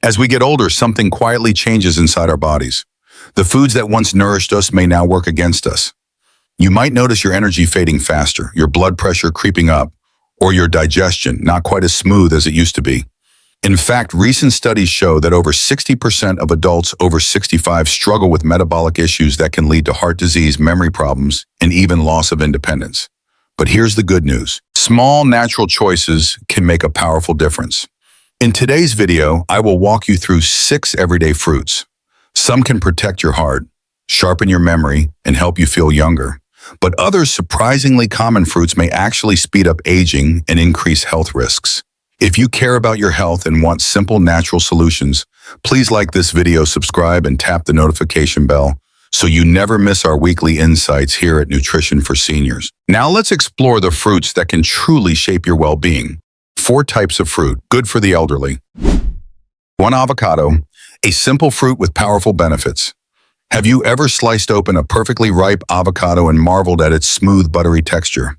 As we get older, something quietly changes inside our bodies. The foods that once nourished us may now work against us. You might notice your energy fading faster, your blood pressure creeping up, or your digestion not quite as smooth as it used to be. In fact, recent studies show that over 60% of adults over 65 struggle with metabolic issues that can lead to heart disease, memory problems, and even loss of independence. But here's the good news. Small, natural choices can make a powerful difference. In today's video, I will walk you through 6 everyday fruits. Some can protect your heart, sharpen your memory, and help you feel younger. But other surprisingly common fruits may actually speed up aging and increase health risks. If you care about your health and want simple, natural solutions, please like this video, subscribe, and tap the notification bell so you never miss our weekly insights here at Nutrition for Seniors. Now let's explore the fruits that can truly shape your well-being. 4 types of fruit, good for the elderly. 1. Avocado, a simple fruit with powerful benefits. Have you ever sliced open a perfectly ripe avocado and marveled at its smooth, buttery texture?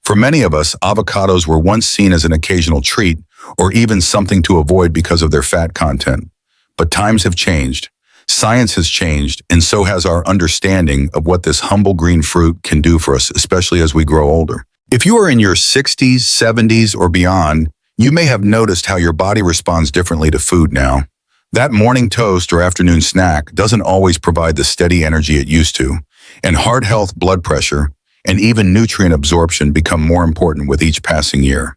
For many of us, avocados were once seen as an occasional treat or even something to avoid because of their fat content. But times have changed. Science has changed, and so has our understanding of what this humble green fruit can do for us, especially as we grow older. If you are in your 60s, 70s, or beyond, you may have noticed how your body responds differently to food now. That morning toast or afternoon snack doesn't always provide the steady energy it used to, and heart health, blood pressure, and even nutrient absorption become more important with each passing year.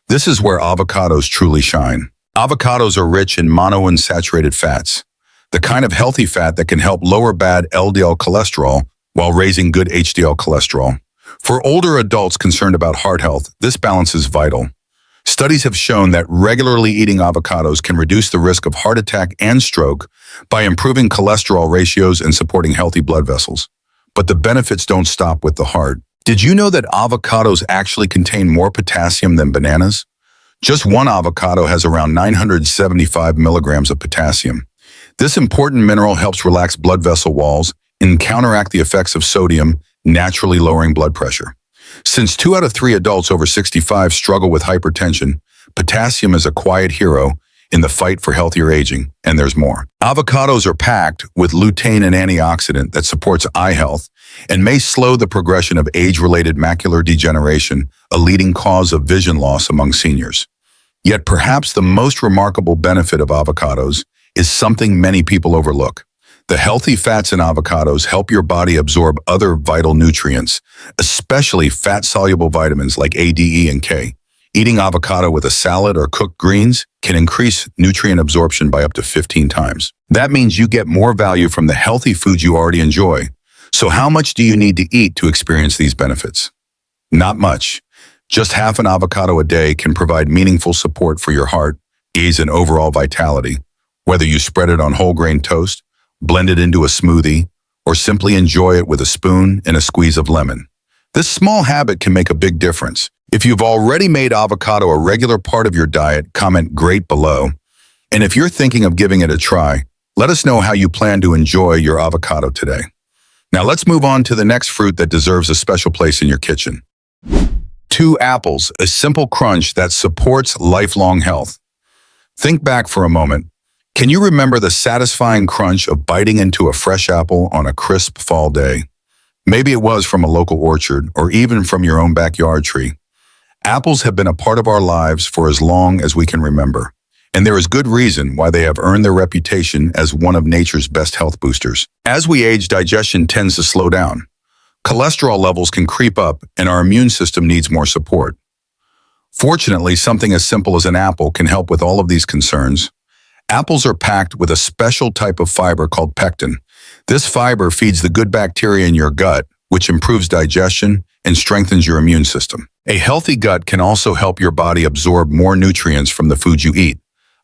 This is where avocados truly shine. Avocados are rich in monounsaturated fats, the kind of healthy fat that can help lower bad LDL cholesterol while raising good HDL cholesterol. For older adults concerned about heart health, this balance is vital. Studies have shown that regularly eating avocados can reduce the risk of heart attack and stroke by improving cholesterol ratios and supporting healthy blood vessels. But the benefits don't stop with the heart. Did you know that avocados actually contain more potassium than bananas? Just one avocado has around 975 milligrams of potassium. This important mineral helps relax blood vessel walls and counteract the effects of sodium, naturally lowering blood pressure. Since 2 out of 3 adults over 65 struggle with hypertension, potassium is a quiet hero in the fight for healthier aging, and there's more. Avocados are packed with lutein, an antioxidant that supports eye health and may slow the progression of age-related macular degeneration, a leading cause of vision loss among seniors. Yet perhaps the most remarkable benefit of avocados is something many people overlook. The healthy fats in avocados help your body absorb other vital nutrients, especially fat-soluble vitamins like A, D, E, and K. Eating avocado with a salad or cooked greens can increase nutrient absorption by up to 15 times. That means you get more value from the healthy foods you already enjoy. So how much do you need to eat to experience these benefits? Not much. Just half an avocado a day can provide meaningful support for your heart, ease, and overall vitality. Whether you spread it on whole grain toast, blend it into a smoothie, or simply enjoy it with a spoon and a squeeze of lemon. This small habit can make a big difference. If you've already made avocado a regular part of your diet, comment "great" below. And if you're thinking of giving it a try, let us know how you plan to enjoy your avocado today. Now let's move on to the next fruit that deserves a special place in your kitchen. 2. Apples, a simple crunch that supports lifelong health. Think back for a moment. Can you remember the satisfying crunch of biting into a fresh apple on a crisp fall day? Maybe it was from a local orchard or even from your own backyard tree. Apples have been a part of our lives for as long as we can remember, and there is good reason why they have earned their reputation as one of nature's best health boosters. As we age, digestion tends to slow down. Cholesterol levels can creep up, and our immune system needs more support. Fortunately, something as simple as an apple can help with all of these concerns. Apples are packed with a special type of fiber called pectin. This fiber feeds the good bacteria in your gut, which improves digestion and strengthens your immune system. A healthy gut can also help your body absorb more nutrients from the food you eat,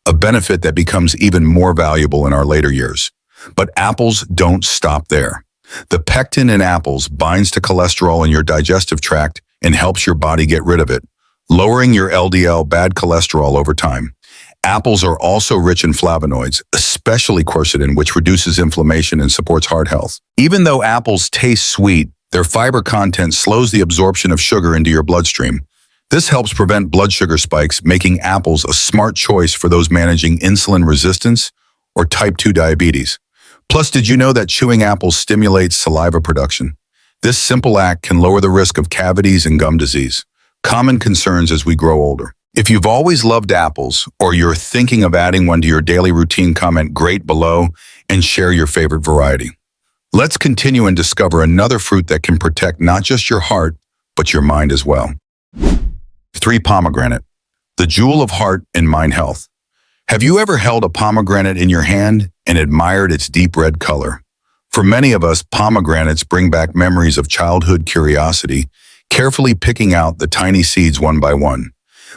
a benefit that becomes even more valuable in our later years. But apples don't stop there. The pectin in apples binds to cholesterol in your digestive tract and helps your body get rid of it, lowering your LDL, bad cholesterol, over time. Apples are also rich in flavonoids, especially quercetin, which reduces inflammation and supports heart health. Even though apples taste sweet, their fiber content slows the absorption of sugar into your bloodstream. This helps prevent blood sugar spikes, making apples a smart choice for those managing insulin resistance or type 2 diabetes. Plus, did you know that chewing apples stimulates saliva production? This simple act can lower the risk of cavities and gum disease, common concerns as we grow older. If you've always loved apples or you're thinking of adding one to your daily routine, comment great below and share your favorite variety. Let's continue and discover another fruit that can protect not just your heart, but your mind as well. 3. Pomegranate, the jewel of heart and mind health. Have you ever held a pomegranate in your hand and admired its deep red color? For many of us, pomegranates bring back memories of childhood curiosity, carefully picking out the tiny seeds one by one.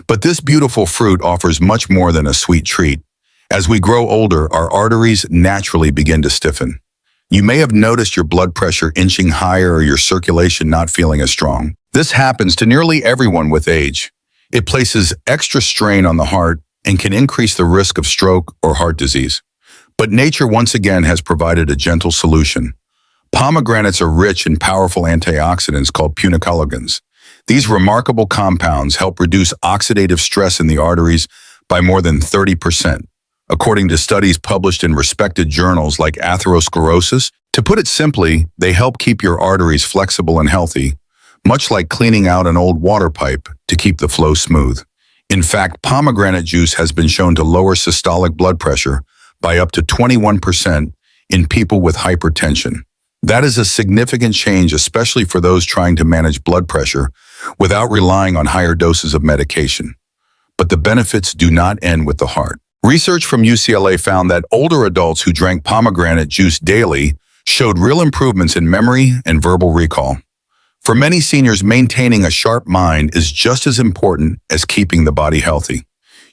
But this beautiful fruit offers much more than a sweet treat. As we grow older, our arteries naturally begin to stiffen. You may have noticed your blood pressure inching higher or your circulation not feeling as strong. This happens to nearly everyone with age. It places extra strain on the heart and can increase the risk of stroke or heart disease. But nature once again has provided a gentle solution. Pomegranates are rich in powerful antioxidants called punicalagins. These remarkable compounds help reduce oxidative stress in the arteries by more than 30%. According to studies published in respected journals like Atherosclerosis, to put it simply, they help keep your arteries flexible and healthy, much like cleaning out an old water pipe to keep the flow smooth. In fact, pomegranate juice has been shown to lower systolic blood pressure by up to 21% in people with hypertension. That is a significant change, especially for those trying to manage blood pressure without relying on higher doses of medication. But the benefits do not end with the heart. Research from UCLA found that older adults who drank pomegranate juice daily showed real improvements in memory and verbal recall. For many seniors, maintaining a sharp mind is just as important as keeping the body healthy.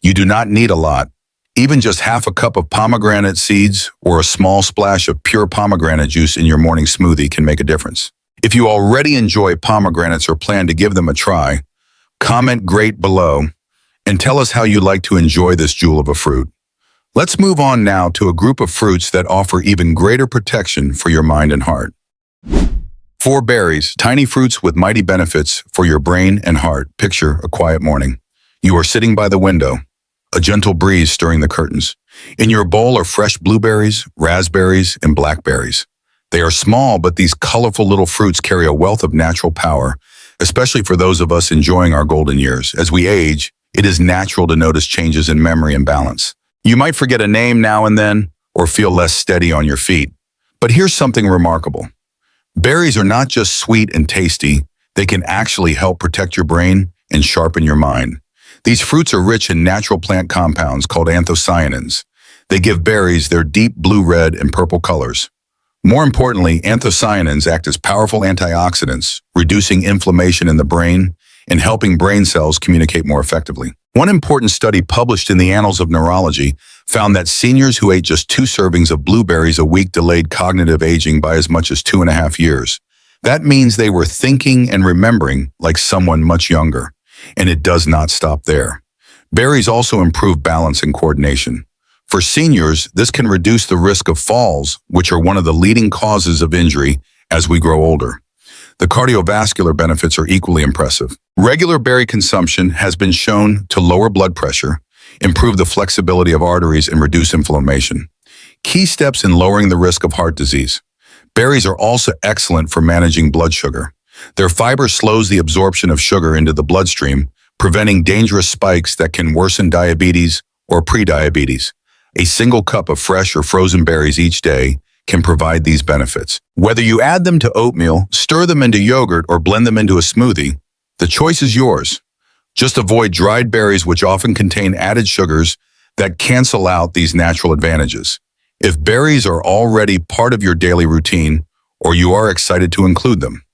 You do not need a lot. Even just half a cup of pomegranate seeds or a small splash of pure pomegranate juice in your morning smoothie can make a difference. If you already enjoy pomegranates or plan to give them a try, comment great below and tell us how you like to enjoy this jewel of a fruit. Let's move on now to a group of fruits that offer even greater protection for your mind and heart. 4. Berries, tiny fruits with mighty benefits for your brain and heart. Picture a quiet morning. You are sitting by the window, a gentle breeze stirring the curtains. In your bowl are fresh blueberries, raspberries, and blackberries. They are small, but these colorful little fruits carry a wealth of natural power, especially for those of us enjoying our golden years. As we age, it is natural to notice changes in memory and balance. You might forget a name now and then, or feel less steady on your feet. But here's something remarkable. Berries are not just sweet and tasty, they can actually help protect your brain and sharpen your mind. These fruits are rich in natural plant compounds called anthocyanins. They give berries their deep blue, red, and purple colors. More importantly, anthocyanins act as powerful antioxidants, reducing inflammation in the brain and helping brain cells communicate more effectively. One important study published in the Annals of Neurology found that seniors who ate just 2 servings of blueberries a week delayed cognitive aging by as much as 2.5 years. That means they were thinking and remembering like someone much younger. And it does not stop there. Berries also improve balance and coordination. For seniors, this can reduce the risk of falls, which are one of the leading causes of injury as we grow older. The cardiovascular benefits are equally impressive. Regular berry consumption has been shown to lower blood pressure, improve the flexibility of arteries, and reduce inflammation. Key steps in lowering the risk of heart disease. Berries are also excellent for managing blood sugar. Their fiber slows the absorption of sugar into the bloodstream, preventing dangerous spikes that can worsen diabetes or prediabetes. A single cup of fresh or frozen berries each day can provide these benefits. Whether you add them to oatmeal, stir them into yogurt, or blend them into a smoothie, the choice is yours. Just avoid dried berries, which often contain added sugars that cancel out these natural advantages. If berries are already part of your daily routine, or you are excited to include them,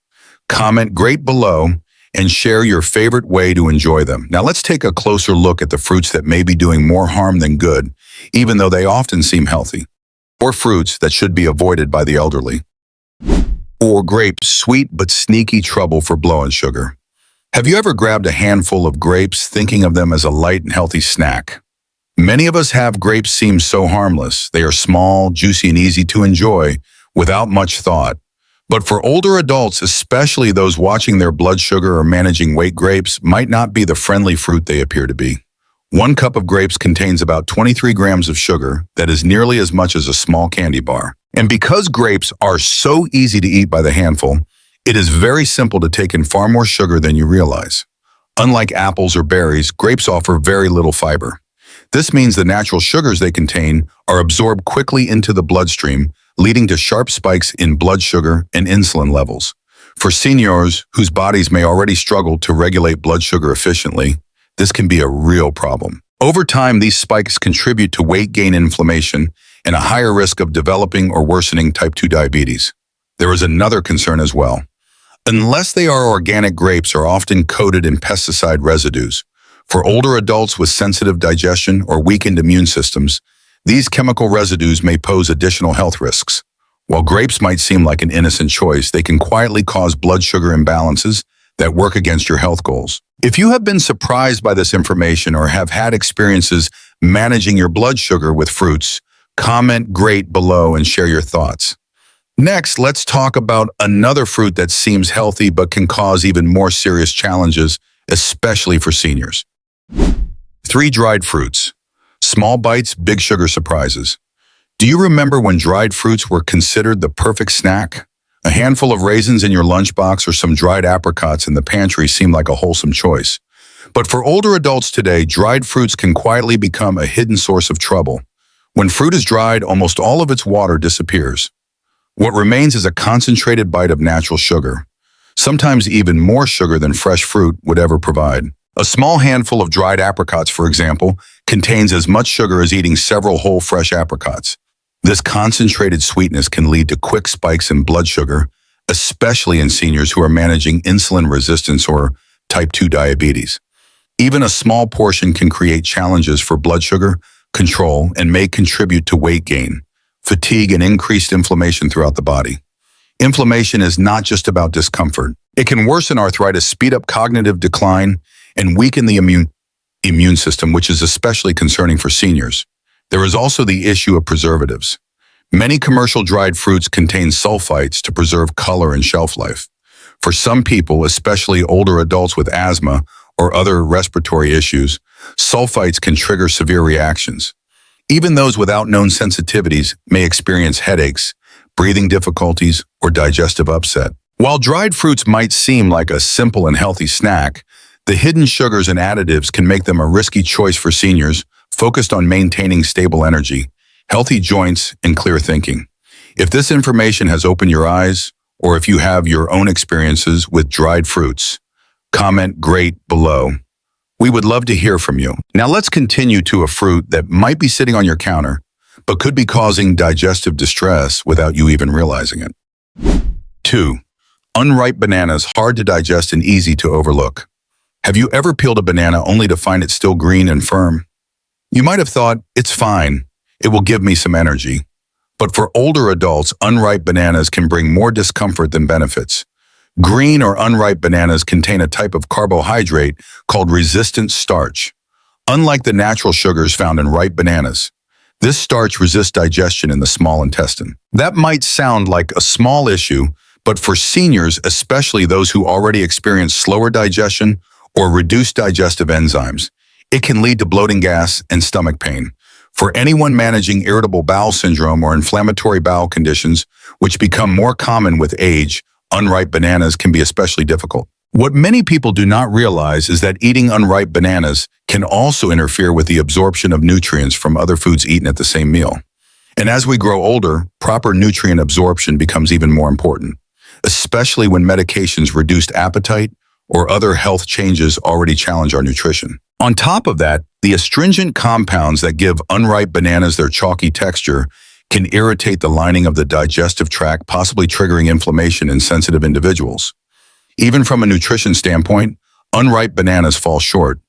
comment great below and share your favorite way to enjoy them. Now let's take a closer look at the fruits that may be doing more harm than good, even though they often seem healthy. Or fruits that should be avoided by the elderly. 4. Grapes, sweet but sneaky trouble for blowing sugar. Have you ever grabbed a handful of grapes thinking of them as a light and healthy snack? Many of us have grapes seem so harmless. They are small, juicy, and easy to enjoy without much thought. But for older adults, especially those watching their blood sugar or managing weight, grapes might not be the friendly fruit they appear to be. 1 cup of grapes contains about 23 grams of sugar, that is nearly as much as a small candy bar. And because grapes are so easy to eat by the handful, it is very simple to take in far more sugar than you realize. Unlike apples or berries, grapes offer very little fiber. This means the natural sugars they contain are absorbed quickly into the bloodstream, leading to sharp spikes in blood sugar and insulin levels. For seniors whose bodies may already struggle to regulate blood sugar efficiently, this can be a real problem. Over time, these spikes contribute to weight gain, inflammation, and a higher risk of developing or worsening type 2 diabetes. There is another concern as well. Unless they are organic, grapes are often coated in pesticide residues. For older adults with sensitive digestion or weakened immune systems, these chemical residues may pose additional health risks. While grapes might seem like an innocent choice, they can quietly cause blood sugar imbalances that work against your health goals. If you have been surprised by this information or have had experiences managing your blood sugar with fruits, comment "great" below and share your thoughts. Next, let's talk about another fruit that seems healthy but can cause even more serious challenges, especially for seniors. 3 dried fruits. Small bites, big sugar surprises. Do you remember when dried fruits were considered the perfect snack? A handful of raisins in your lunchbox or some dried apricots in the pantry seemed like a wholesome choice. But for older adults today, dried fruits can quietly become a hidden source of trouble. When fruit is dried, almost all of its water disappears. What remains is a concentrated bite of natural sugar, sometimes even more sugar than fresh fruit would ever provide. A small handful of dried apricots, for example, contains as much sugar as eating several whole fresh apricots. This concentrated sweetness can lead to quick spikes in blood sugar, especially in seniors who are managing insulin resistance or type 2 diabetes. Even a small portion can create challenges for blood sugar control and may contribute to weight gain, fatigue, and increased inflammation throughout the body. Inflammation is not just about discomfort. It can worsen arthritis, speed up cognitive decline, and weaken the immune system, which is especially concerning for seniors. There is also the issue of preservatives. Many commercial dried fruits contain sulfites to preserve color and shelf life. For some people, especially older adults with asthma or other respiratory issues, sulfites can trigger severe reactions. Even those without known sensitivities may experience headaches, breathing difficulties, or digestive upset. While dried fruits might seem like a simple and healthy snack, the hidden sugars and additives can make them a risky choice for seniors focused on maintaining stable energy, healthy joints, and clear thinking. If this information has opened your eyes, or if you have your own experiences with dried fruits, comment "great" below. We would love to hear from you. Now let's continue to a fruit that might be sitting on your counter, but could be causing digestive distress without you even realizing it. 2. Unripe bananas, hard to digest and easy to overlook. Have you ever peeled a banana only to find it still green and firm? You might have thought, "It's fine, it will give me some energy." But for older adults, unripe bananas can bring more discomfort than benefits. Green or unripe bananas contain a type of carbohydrate called resistant starch. Unlike the natural sugars found in ripe bananas, this starch resists digestion in the small intestine. That might sound like a small issue, but for seniors, especially those who already experience slower digestion or reduced digestive enzymes, it can lead to bloating, gas, and stomach pain. For anyone managing irritable bowel syndrome or inflammatory bowel conditions, which become more common with age, unripe bananas can be especially difficult. What many people do not realize is that eating unripe bananas can also interfere with the absorption of nutrients from other foods eaten at the same meal. And as we grow older, proper nutrient absorption becomes even more important, especially when medications reduce appetite or other health changes already challenge our nutrition. On top of that, the astringent compounds that give unripe bananas their chalky texture can irritate the lining of the digestive tract, possibly triggering inflammation in sensitive individuals. Even from a nutrition standpoint, unripe bananas fall short.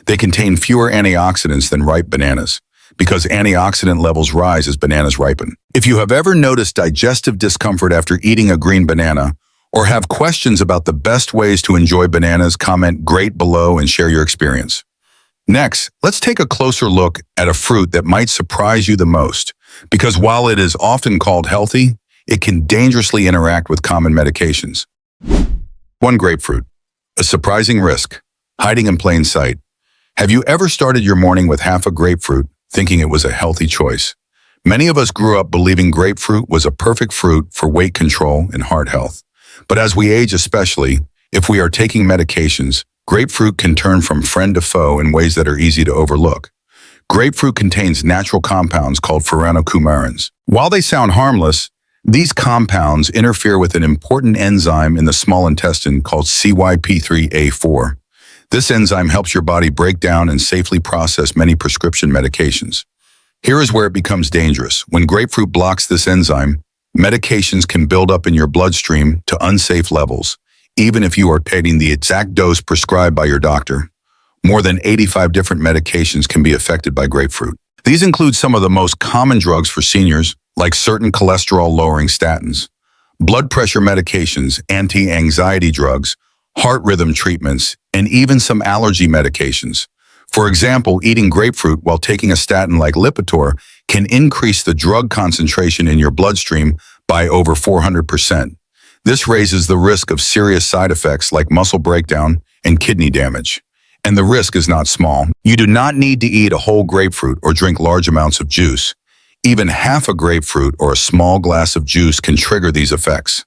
They contain fewer antioxidants than ripe bananas, because antioxidant levels rise as bananas ripen. If you have ever noticed digestive discomfort after eating a green banana, or have questions about the best ways to enjoy bananas, comment "great" below and share your experience. Next, let's take a closer look at a fruit that might surprise you the most, because while it is often called healthy, it can dangerously interact with common medications. 1. Grapefruit. A surprising risk, hiding in plain sight. Have you ever started your morning with half a grapefruit, thinking it was a healthy choice? Many of us grew up believing grapefruit was a perfect fruit for weight control and heart health. But as we age especially, if we are taking medications, grapefruit can turn from friend to foe in ways that are easy to overlook. Grapefruit contains natural compounds called furanocoumarins. While they sound harmless, these compounds interfere with an important enzyme in the small intestine called CYP3A4. This enzyme helps your body break down and safely process many prescription medications. Here is where it becomes dangerous. When grapefruit blocks this enzyme, medications can build up in your bloodstream to unsafe levels, even if you are taking the exact dose prescribed by your doctor. More than 85 different medications can be affected by grapefruit. These include some of the most common drugs for seniors, like certain cholesterol-lowering statins, blood pressure medications, anti-anxiety drugs, heart rhythm treatments, and even some allergy medications. For example, eating grapefruit while taking a statin like Lipitor can increase the drug concentration in your bloodstream by over 400%. This raises the risk of serious side effects like muscle breakdown and kidney damage. And the risk is not small. You do not need to eat a whole grapefruit or drink large amounts of juice. Even half a grapefruit or a small glass of juice can trigger these effects.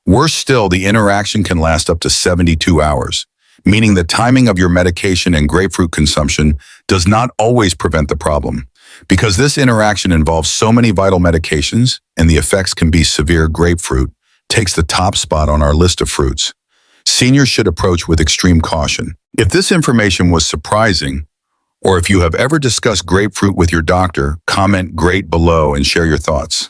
Worse still, the interaction can last up to 72 hours, meaning the timing of your medication and grapefruit consumption does not always prevent the problem. Because this interaction involves so many vital medications and the effects can be severe, grapefruit takes the top spot on our list of fruits seniors should approach with extreme caution. If this information was surprising, or if you have ever discussed grapefruit with your doctor, comment "great" below and share your thoughts.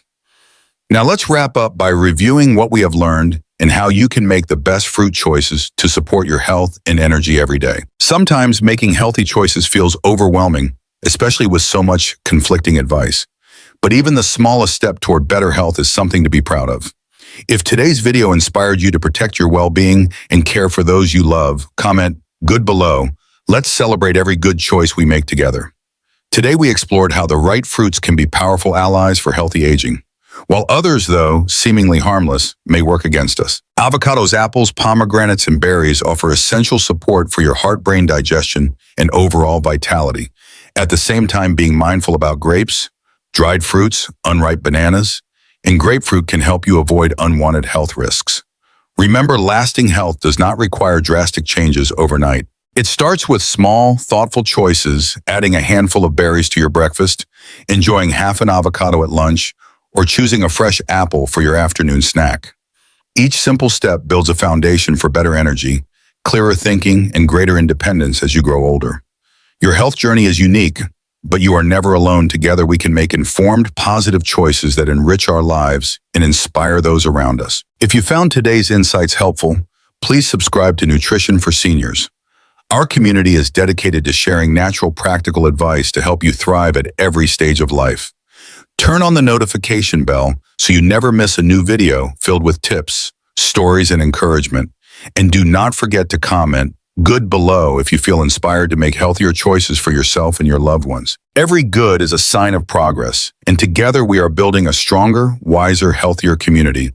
Now let's wrap up by reviewing what we have learned and how you can make the best fruit choices to support your health and energy every day. Sometimes making healthy choices feels overwhelming, especially with so much conflicting advice. But even the smallest step toward better health is something to be proud of. If today's video inspired you to protect your well-being and care for those you love, comment "good" below. Let's celebrate every good choice we make together. Today we explored how the right fruits can be powerful allies for healthy aging, while others, though seemingly harmless, may work against us. Avocados, apples, pomegranates, and berries offer essential support for your heart-brain digestion and overall vitality. At the same time, being mindful about grapes, dried fruits, unripe bananas, and grapefruit can help you avoid unwanted health risks. Remember, lasting health does not require drastic changes overnight. It starts with small, thoughtful choices, adding a handful of berries to your breakfast, enjoying half an avocado at lunch, or choosing a fresh apple for your afternoon snack. Each simple step builds a foundation for better energy, clearer thinking, and greater independence as you grow older. Your health journey is unique, but you are never alone. Together we can make informed, positive choices that enrich our lives and inspire those around us. If you found today's insights helpful, please subscribe to Nutrition for Seniors. Our community is dedicated to sharing natural, practical advice to help you thrive at every stage of life. Turn on the notification bell so you never miss a new video filled with tips, stories, and encouragement. And do not forget to comment "good" below if you feel inspired to make healthier choices for yourself and your loved ones. Every good is a sign of progress, and together we are building a stronger, wiser, healthier community.